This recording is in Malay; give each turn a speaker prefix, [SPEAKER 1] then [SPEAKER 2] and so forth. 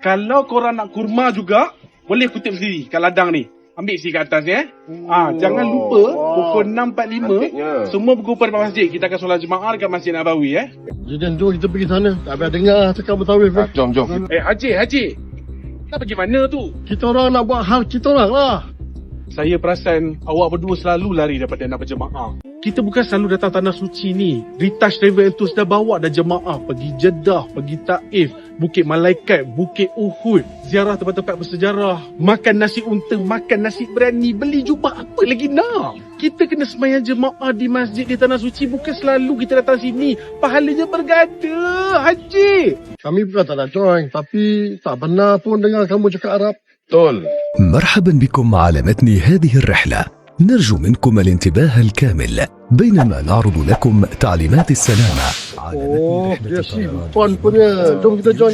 [SPEAKER 1] Kalau korang nak kurma juga, boleh kutip sendiri kat ladang ni. Ambil sini kat atas ya. Jangan lupa pukul 6.45 semua berkumpul di masjid. Kita akan solat jemaah dekat Masjid Nabawi ya.
[SPEAKER 2] Jadi jom kita pergi sana. Tak payah dengar cakap bertawif.
[SPEAKER 3] Jom.
[SPEAKER 1] Haji. Nak pergi mana tu?
[SPEAKER 2] Kita orang nak buat hal kita orang lah.
[SPEAKER 1] Saya perasan awak berdua selalu lari daripada nak berjemaah. Kita bukan selalu datang tanah suci ni. Retouch Travel Tours dah bawa dah jemaah pergi Jeddah, pergi Taif, Bukit Malaikat, Bukit Uhud, ziarah tempat-tempat bersejarah, makan nasi unta, makan nasi berani, beli jubah, apa lagi nak? Kita kena sembahyang jemaah di masjid di tanah suci, bukan selalu kita datang sini. Pahalanya berganda, Haji.
[SPEAKER 2] Kami bukan tak nak join, tapi tak pernah pun dengar kamu cakap Arab.
[SPEAKER 3] Betul.
[SPEAKER 4] مرحبا بكم على متن هذه الرحلة. نرجو منكم الانتباه الكامل بينما نعرض لكم تعليمات السلامة على متن رحلة
[SPEAKER 2] dia simpan punya. Jom kita join.